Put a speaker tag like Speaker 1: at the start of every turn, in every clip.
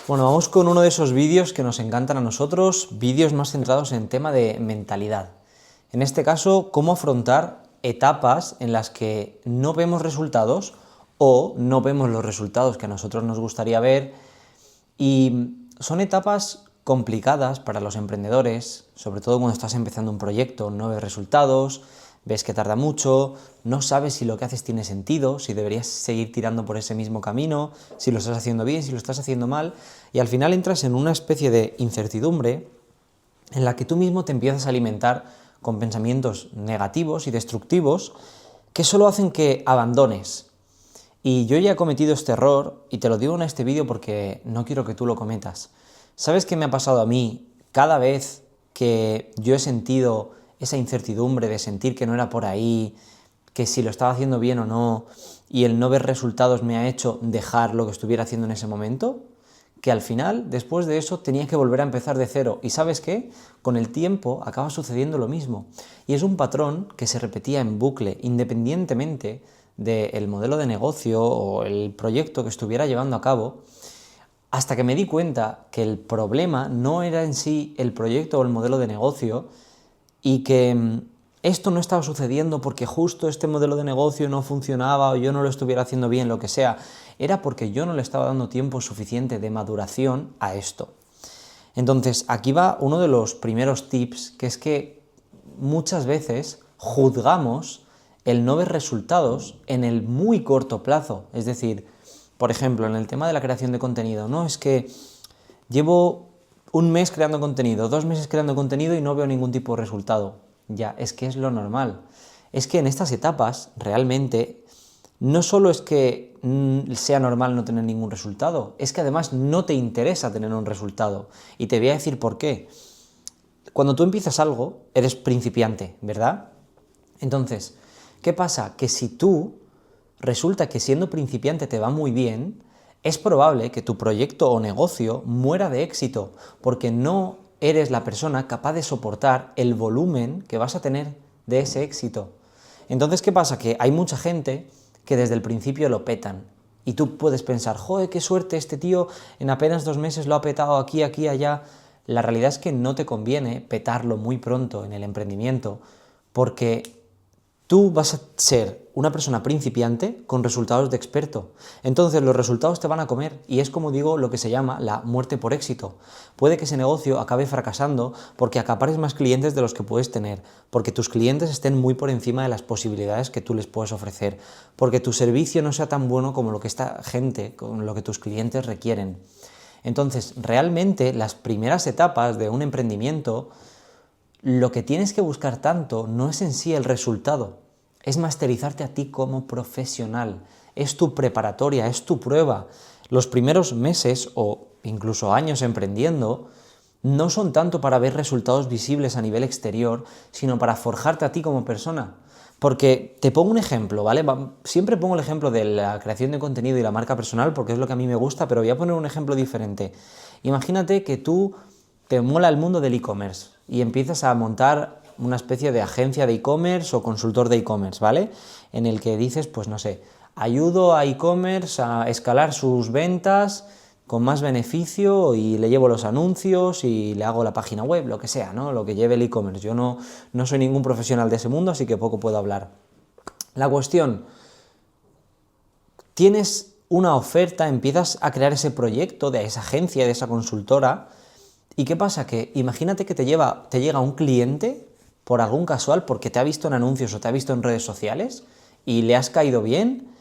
Speaker 1: Bueno, vamos con uno de esos vídeos que nos encantan a nosotros, vídeos más centrados en tema de mentalidad. En este caso, cómo afrontar etapas en las que no vemos resultados o no vemos los resultados que a nosotros nos gustaría ver, y son etapas complicadas para los emprendedores, sobre todo cuando estás empezando un proyecto, no ves resultados, ves que tarda mucho, no sabes si lo que haces tiene sentido, si deberías seguir tirando por ese mismo camino, si lo estás haciendo bien, si lo estás haciendo mal, y al final entras en una especie de incertidumbre en la que tú mismo te empiezas a alimentar con pensamientos negativos y destructivos que solo hacen que abandones. Y yo ya he cometido este error, y te lo digo en este vídeo porque no quiero que tú lo cometas. ¿Sabes qué me ha pasado a mí cada vez que yo he sentido esa incertidumbre de sentir que no era por ahí, que si lo estaba haciendo bien o no, y el no ver resultados me ha hecho dejar lo que estuviera haciendo en ese momento? Que al final, después de eso, tenía que volver a empezar de cero. ¿Y sabes qué? Con el tiempo acaba sucediendo lo mismo. Y es un patrón que se repetía en bucle, independientemente del modelo de negocio o el proyecto que estuviera llevando a cabo, hasta que me di cuenta que el problema no era en sí el proyecto o el modelo de negocio, y que esto no estaba sucediendo porque justo este modelo de negocio no funcionaba o yo no lo estuviera haciendo bien, lo que sea, era porque yo no le estaba dando tiempo suficiente de maduración a esto. Entonces, aquí va uno de los primeros tips, que es que muchas veces juzgamos el no ver resultados en el muy corto plazo. Es decir, por ejemplo, en el tema de la creación de contenido, no es que llevo un mes creando contenido, 2 meses creando contenido y no veo ningún tipo de resultado. Ya, es que es lo normal. Es que en estas etapas, realmente, no solo es que sea normal no tener ningún resultado, es que además no te interesa tener un resultado. Y te voy a decir por qué. Cuando tú empiezas algo, eres principiante, ¿verdad? Entonces, ¿qué pasa? Que si tú resulta que siendo principiante te va muy bien, es probable que tu proyecto o negocio muera de éxito, porque no eres la persona capaz de soportar el volumen que vas a tener de ese éxito. Entonces, ¿qué pasa? Que hay mucha gente que desde el principio lo petan. Y tú puedes pensar, joder, qué suerte, este tío en apenas 2 meses lo ha petado aquí, aquí, allá. La realidad es que no te conviene petarlo muy pronto en el emprendimiento, porque tú vas a ser una persona principiante con resultados de experto. Entonces los resultados te van a comer, y es, como digo, lo que se llama la muerte por éxito. Puede que ese negocio acabe fracasando porque acapares más clientes de los que puedes tener, porque tus clientes estén muy por encima de las posibilidades que tú les puedes ofrecer, porque tu servicio no sea tan bueno como lo que esta gente, con lo que tus clientes requieren. Entonces, realmente las primeras etapas de un emprendimiento, lo que tienes que buscar tanto no es en sí el resultado, es masterizarte a ti como profesional, es tu preparatoria, es tu prueba. Los primeros meses o incluso años emprendiendo no son tanto para ver resultados visibles a nivel exterior, sino para forjarte a ti como persona. Porque te pongo un ejemplo, ¿vale? Siempre pongo el ejemplo de la creación de contenido y la marca personal porque es lo que a mí me gusta, pero voy a poner un ejemplo diferente. Imagínate que tú te mola el mundo del e-commerce y empiezas a montar una especie de agencia de e-commerce o consultor de e-commerce, ¿vale? En el que dices, pues no sé, ayudo a e-commerce a escalar sus ventas con más beneficio y le llevo los anuncios y le hago la página web, lo que sea, ¿no? Lo que lleve el e-commerce. Yo no soy ningún profesional de ese mundo, así que poco puedo hablar. La cuestión, tienes una oferta, empiezas a crear ese proyecto de esa agencia, de esa consultora. ¿Y qué pasa? Que imagínate que te llega un cliente por algún casual porque te ha visto en anuncios o te ha visto en redes sociales y le has caído bien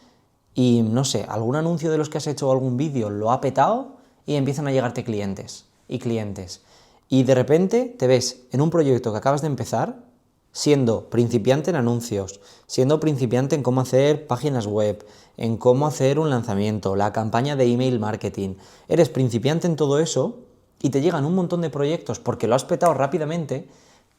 Speaker 1: y, no sé, algún anuncio de los que has hecho o algún vídeo lo ha petado y empiezan a llegarte clientes y clientes. Y de repente te ves en un proyecto que acabas de empezar siendo principiante en anuncios, siendo principiante en cómo hacer páginas web, en cómo hacer un lanzamiento, la campaña de email marketing. Eres principiante en todo eso y te llegan un montón de proyectos porque lo has petado rápidamente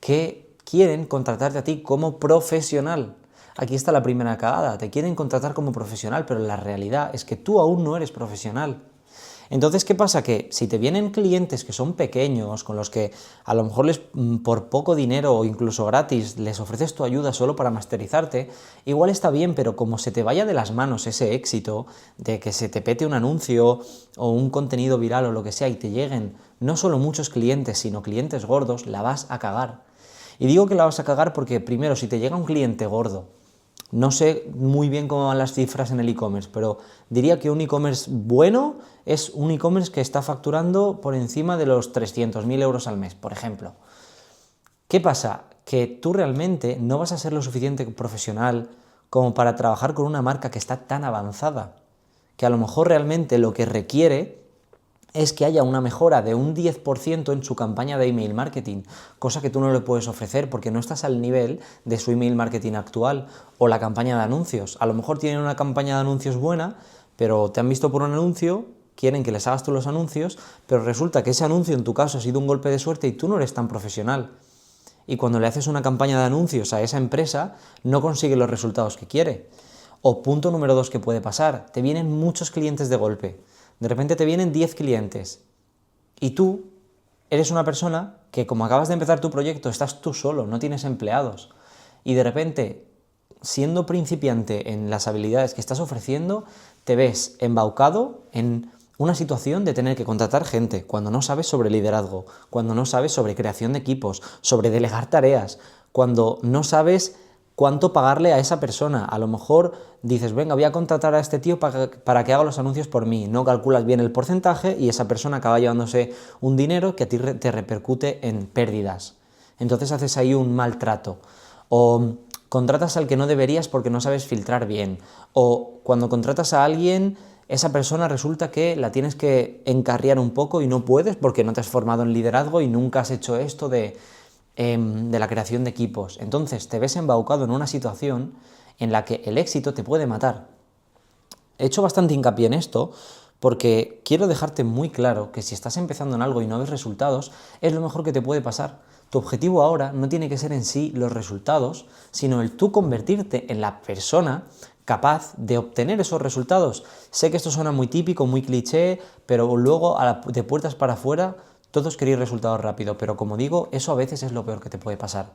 Speaker 1: que quieren contratarte a ti como profesional. Aquí está la primera cagada, te quieren contratar como profesional, pero la realidad es que tú aún no eres profesional. Entonces, ¿qué pasa? Que si te vienen clientes que son pequeños, con los que a lo mejor por poco dinero o incluso gratis les ofreces tu ayuda solo para masterizarte, igual está bien, pero como se te vaya de las manos ese éxito de que se te pete un anuncio o un contenido viral o lo que sea y te lleguen no solo muchos clientes, sino clientes gordos, la vas a cagar. Y digo que la vas a cagar porque, primero, si te llega un cliente gordo, no sé muy bien cómo van las cifras en el e-commerce, pero diría que un e-commerce bueno es un e-commerce que está facturando por encima de los 300.000 euros al mes, por ejemplo. ¿Qué pasa? Que tú realmente no vas a ser lo suficiente profesional como para trabajar con una marca que está tan avanzada, que a lo mejor realmente lo que requiere es que haya una mejora de un 10% en su campaña de email marketing, cosa que tú no le puedes ofrecer porque no estás al nivel de su email marketing actual o la campaña de anuncios. A lo mejor tienen una campaña de anuncios buena, pero te han visto por un anuncio, quieren que les hagas tú los anuncios, pero resulta que ese anuncio en tu caso ha sido un golpe de suerte y tú no eres tan profesional. Y cuando le haces una campaña de anuncios a esa empresa, no consigue los resultados que quiere. O punto número 2 que puede pasar, te vienen muchos clientes de golpe. De repente te vienen 10 clientes y tú eres una persona que, como acabas de empezar tu proyecto, estás tú solo, no tienes empleados. Y de repente, siendo principiante en las habilidades que estás ofreciendo, te ves embaucado en una situación de tener que contratar gente cuando no sabes sobre liderazgo, cuando no sabes sobre creación de equipos, sobre delegar tareas, cuando no sabes cuánto pagarle a esa persona. A lo mejor dices, venga, voy a contratar a este tío para que haga los anuncios por mí. No calculas bien el porcentaje y esa persona acaba llevándose un dinero que a ti te repercute en pérdidas. Entonces haces ahí un maltrato. O contratas al que no deberías porque no sabes filtrar bien. O cuando contratas a alguien, esa persona resulta que la tienes que encarriar un poco y no puedes porque no te has formado en liderazgo y nunca has hecho esto de la creación de equipos. Entonces te ves embaucado en una situación en la que el éxito te puede matar. He hecho bastante hincapié en esto porque quiero dejarte muy claro que si estás empezando en algo y no ves resultados, es lo mejor que te puede pasar. Tu objetivo ahora no tiene que ser en sí los resultados, sino el tú convertirte en la persona capaz de obtener esos resultados. Sé que esto suena muy típico, muy cliché, pero luego de puertas para afuera todos queréis resultados rápido, pero como digo, eso a veces es lo peor que te puede pasar.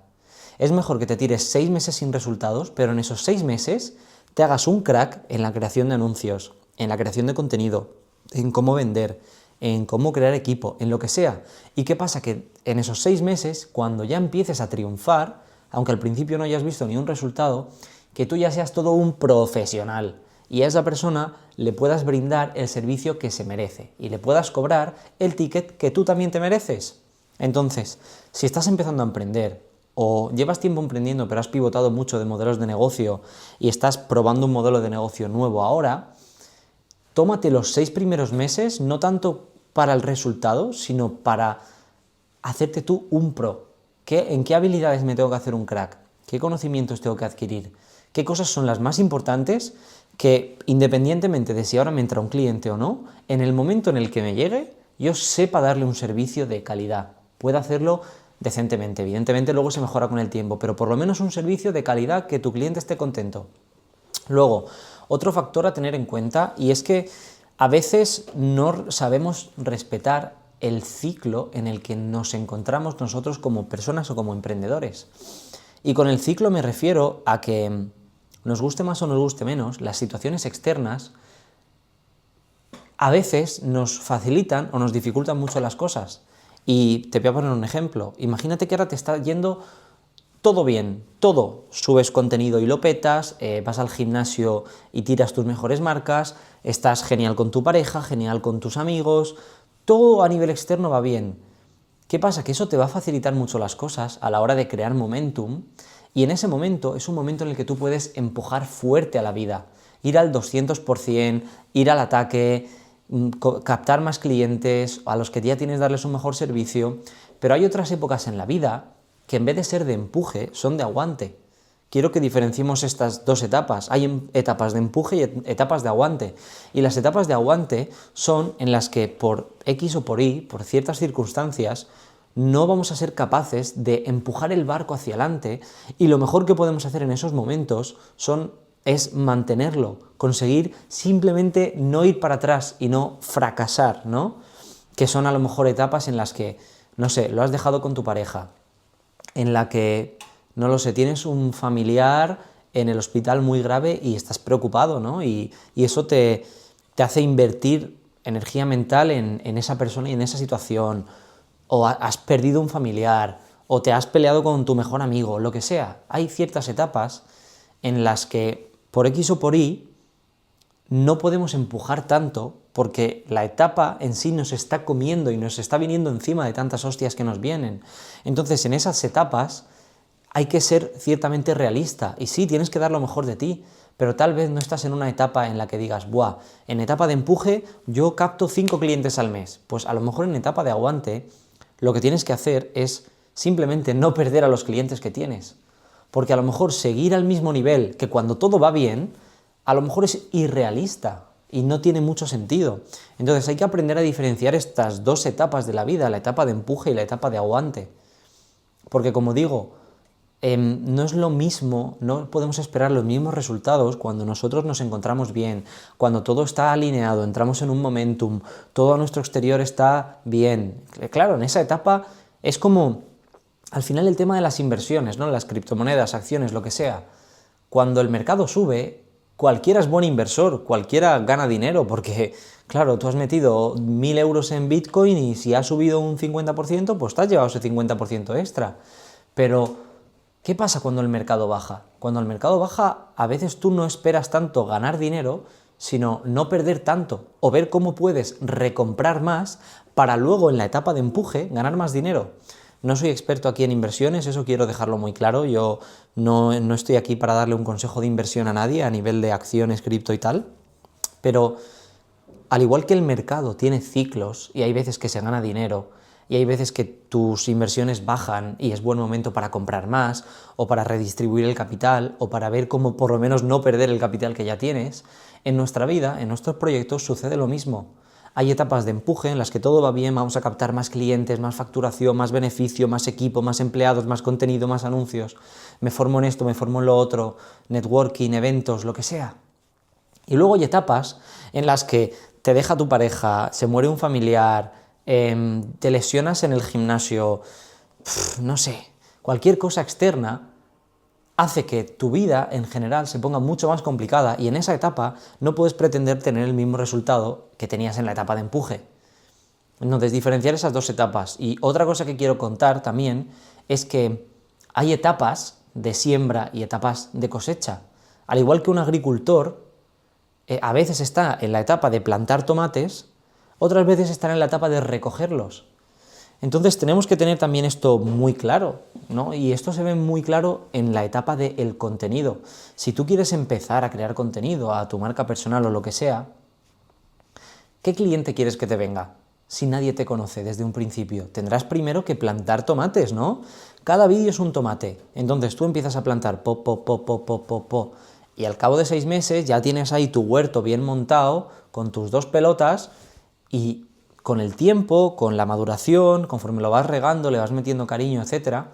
Speaker 1: Es mejor que te tires 6 meses sin resultados, pero en esos 6 meses te hagas un crack en la creación de anuncios, en la creación de contenido, en cómo vender, en cómo crear equipo, en lo que sea. ¿Y qué pasa? Que en esos 6 meses, cuando ya empieces a triunfar, aunque al principio no hayas visto ni un resultado, que tú ya seas todo un profesional y a esa persona le puedas brindar el servicio que se merece y le puedas cobrar el ticket que tú también te mereces. Entonces, si estás empezando a emprender o llevas tiempo emprendiendo pero has pivotado mucho de modelos de negocio y estás probando un modelo de negocio nuevo ahora, tómate los 6 primeros meses no tanto para el resultado, sino para hacerte tú un pro. ¿En qué habilidades me tengo que hacer un crack? ¿Qué conocimientos tengo que adquirir? ¿Qué cosas son las más importantes que, independientemente de si ahora me entra un cliente o no, en el momento en el que me llegue, yo sepa darle un servicio de calidad? Pueda hacerlo decentemente. Evidentemente luego se mejora con el tiempo, pero por lo menos un servicio de calidad que tu cliente esté contento. Luego, otro factor a tener en cuenta, y es que a veces no sabemos respetar el ciclo en el que nos encontramos nosotros como personas o como emprendedores. Y con el ciclo me refiero a que, nos guste más o nos guste menos, las situaciones externas a veces nos facilitan o nos dificultan mucho las cosas. Y te voy a poner un ejemplo. Imagínate que ahora te está yendo todo bien, todo. Subes contenido y lo petas, vas al gimnasio y tiras tus mejores marcas, estás genial con tu pareja, genial con tus amigos, todo a nivel externo va bien. ¿Qué pasa? Que eso te va a facilitar mucho las cosas a la hora de crear momentum, y en ese momento es un momento en el que tú puedes empujar fuerte a la vida, ir al 200%, ir al ataque, captar más clientes, a los que ya tienes darles un mejor servicio, pero hay otras épocas en la vida que en vez de ser de empuje, son de aguante. Quiero que diferenciemos estas dos etapas. Hay etapas de empuje y etapas de aguante. Y las etapas de aguante son en las que por X o por Y, por ciertas circunstancias, no vamos a ser capaces de empujar el barco hacia adelante, y lo mejor que podemos hacer en esos momentos son es mantenerlo, conseguir simplemente no ir para atrás y no fracasar, ¿no? Que son a lo mejor etapas en las que, no sé, lo has dejado con tu pareja, en la que, no lo sé, tienes un familiar en el hospital muy grave y estás preocupado, ¿no? Y eso te hace invertir energía mental en esa persona y en esa situación, o has perdido un familiar, o te has peleado con tu mejor amigo, lo que sea. Hay ciertas etapas en las que, por X o por Y, no podemos empujar tanto porque la etapa en sí nos está comiendo y nos está viniendo encima de tantas hostias que nos vienen. Entonces, en esas etapas hay que ser ciertamente realista. Y sí, tienes que dar lo mejor de ti, pero tal vez no estás en una etapa en la que digas, buah, en etapa de empuje yo capto 5 clientes al mes. Pues a lo mejor en etapa de aguante lo que tienes que hacer es simplemente no perder a los clientes que tienes. Porque a lo mejor seguir al mismo nivel que cuando todo va bien, a lo mejor es irrealista y no tiene mucho sentido. Entonces hay que aprender a diferenciar estas dos etapas de la vida, la etapa de empuje y la etapa de aguante. Porque como digo, no es lo mismo, no podemos esperar los mismos resultados cuando nosotros nos encontramos bien, cuando todo está alineado, entramos en un momentum, todo a nuestro exterior está bien. Claro, en esa etapa es como, al final el tema de las inversiones, ¿no? Las criptomonedas, acciones, lo que sea. Cuando el mercado sube, cualquiera es buen inversor, cualquiera gana dinero, porque, claro, tú has metido 1.000 euros en Bitcoin y si ha subido un 50%, pues te has llevado ese 50% extra. Pero, ¿qué pasa cuando el mercado baja? Cuando el mercado baja, a veces tú no esperas tanto ganar dinero, sino no perder tanto, o ver cómo puedes recomprar más para luego en la etapa de empuje ganar más dinero. No soy experto aquí en inversiones, eso quiero dejarlo muy claro, yo no estoy aquí para darle un consejo de inversión a nadie a nivel de acciones, cripto y tal, pero al igual que el mercado tiene ciclos y hay veces que se gana dinero y hay veces que tus inversiones bajan y es buen momento para comprar más o para redistribuir el capital o para ver cómo por lo menos no perder el capital que ya tienes, en nuestra vida, en nuestros proyectos sucede lo mismo. Hay etapas de empuje en las que todo va bien, vamos a captar más clientes, más facturación, más beneficio, más equipo, más empleados, más contenido, más anuncios. Me formo en esto, me formo en lo otro, networking, eventos, lo que sea. Y luego hay etapas en las que te deja tu pareja, se muere un familiar, te lesionas en el gimnasio, no sé, cualquier cosa externa hace que tu vida en general se ponga mucho más complicada y en esa etapa no puedes pretender tener el mismo resultado que tenías en la etapa de empuje. Entonces, diferenciar esas dos etapas. Y otra cosa que quiero contar también es que hay etapas de siembra y etapas de cosecha. Al igual que un agricultor, a veces está en la etapa de plantar tomates, otras veces está en la etapa de recogerlos. Entonces tenemos que tener también esto muy claro, ¿no? Y esto se ve muy claro en la etapa del contenido. Si tú quieres empezar a crear contenido a tu marca personal o lo que sea, ¿qué cliente quieres que te venga? Si nadie te conoce desde un principio, tendrás primero que plantar tomates, ¿no? Cada vídeo es un tomate. Entonces tú empiezas a plantar po, y al cabo de 6 meses ya tienes ahí tu huerto bien montado con tus 2 pelotas y con el tiempo, con la maduración, conforme lo vas regando, le vas metiendo cariño, etc.,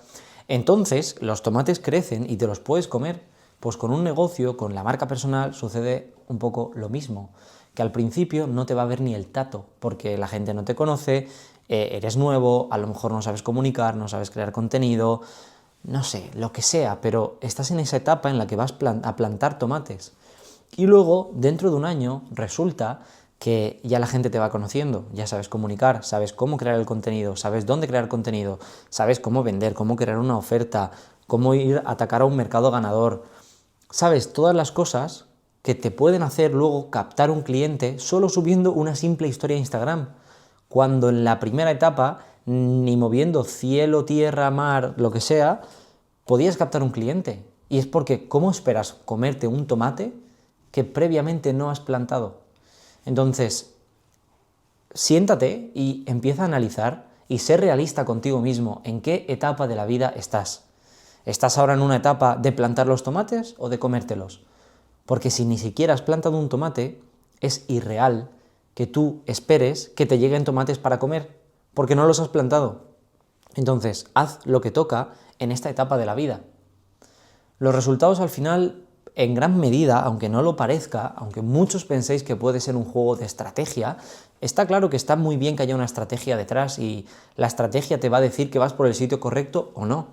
Speaker 1: entonces los tomates crecen y te los puedes comer. Pues con un negocio, con la marca personal, sucede un poco lo mismo, que al principio no te va a ver ni el tato, porque la gente no te conoce, eres nuevo, a lo mejor no sabes comunicar, no sabes crear contenido, no sé, lo que sea, pero estás en esa etapa en la que vas a plantar tomates. Y luego, dentro de un año, resulta que ya la gente te va conociendo, ya sabes comunicar, sabes cómo crear el contenido, sabes dónde crear contenido, sabes cómo vender, cómo crear una oferta, cómo ir a atacar a un mercado ganador. Sabes todas las cosas que te pueden hacer luego captar un cliente solo subiendo una simple historia a Instagram, cuando en la primera etapa, ni moviendo cielo, tierra, mar, lo que sea, podías captar un cliente. Y es porque, ¿cómo esperas comerte un tomate que previamente no has plantado? Entonces, siéntate y empieza a analizar y ser realista contigo mismo en qué etapa de la vida estás. ¿Estás ahora en una etapa de plantar los tomates o de comértelos? Porque si ni siquiera has plantado un tomate, es irreal que tú esperes que te lleguen tomates para comer, porque no los has plantado. Entonces, haz lo que toca en esta etapa de la vida. Los resultados al final en gran medida, aunque no lo parezca, aunque muchos penséis que puede ser un juego de estrategia, está claro que está muy bien que haya una estrategia detrás y la estrategia te va a decir que vas por el sitio correcto o no.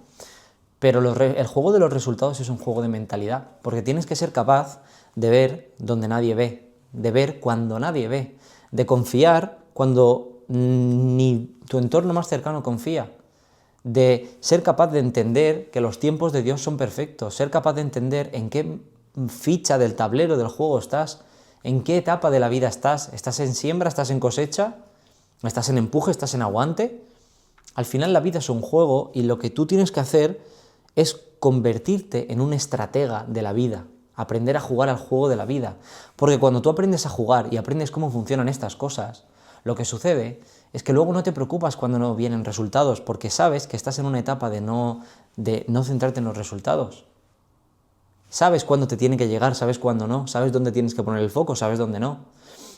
Speaker 1: Pero el juego de los resultados es un juego de mentalidad, porque tienes que ser capaz de ver donde nadie ve, de ver cuando nadie ve, de confiar cuando ni tu entorno más cercano confía, de ser capaz de entender que los tiempos de Dios son perfectos, ser capaz de entender en qué ficha del tablero del juego estás, en qué etapa de la vida estás. ¿Estás en siembra? ¿Estás en cosecha? ¿Estás en empuje? ¿Estás en aguante? Al final la vida es un juego y lo que tú tienes que hacer es convertirte en un estratega de la vida, aprender a jugar al juego de la vida. Porque cuando tú aprendes a jugar y aprendes cómo funcionan estas cosas, lo que sucede es que luego no te preocupas cuando no vienen resultados, porque sabes que estás en una etapa de no centrarte en los resultados. Sabes cuándo te tiene que llegar, sabes cuándo no, sabes dónde tienes que poner el foco, sabes dónde no.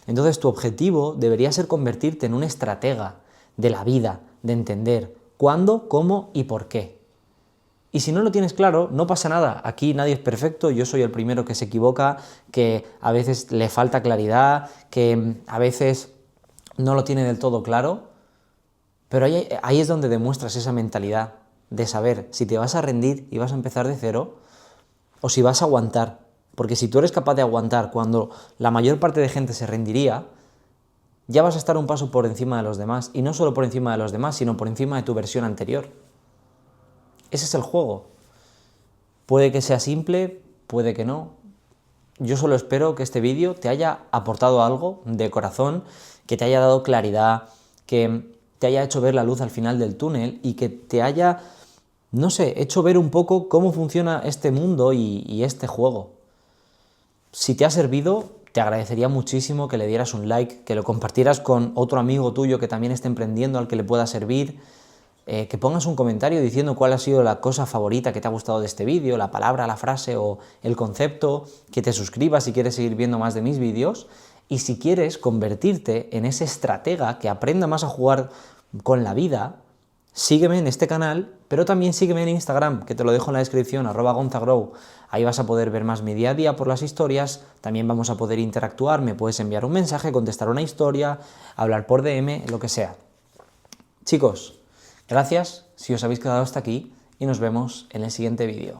Speaker 1: Entonces tu objetivo debería ser convertirte en un estratega de la vida, de entender cuándo, cómo y por qué. Y si no lo tienes claro, no pasa nada. Aquí nadie es perfecto, yo soy el primero que se equivoca, que a veces le falta claridad, que a veces no lo tiene del todo claro, pero ahí es donde demuestras esa mentalidad de saber si te vas a rendir y vas a empezar de cero o si vas a aguantar. Porque si tú eres capaz de aguantar cuando la mayor parte de gente se rendiría, ya vas a estar un paso por encima de los demás. Y no solo por encima de los demás, sino por encima de tu versión anterior. Ese es el juego. Puede que sea simple, puede que no. Yo solo espero que este vídeo te haya aportado algo de corazón, que te haya dado claridad, que te haya hecho ver la luz al final del túnel y que te haya, no sé, hecho ver un poco cómo funciona este mundo y este juego. Si te ha servido, te agradecería muchísimo que le dieras un like, que lo compartieras con otro amigo tuyo que también esté emprendiendo, al que le pueda servir, que pongas un comentario diciendo cuál ha sido la cosa favorita que te ha gustado de este vídeo, la palabra, la frase o el concepto, que te suscribas si quieres seguir viendo más de mis vídeos y si quieres convertirte en ese estratega que aprenda más a jugar con la vida, sígueme en este canal, pero también sígueme en Instagram, que te lo dejo en la descripción, @gonzagrow. Ahí vas a poder ver más mi día a día por las historias, también vamos a poder interactuar, me puedes enviar un mensaje, contestar una historia, hablar por DM, lo que sea. Chicos, gracias si os habéis quedado hasta aquí y nos vemos en el siguiente vídeo.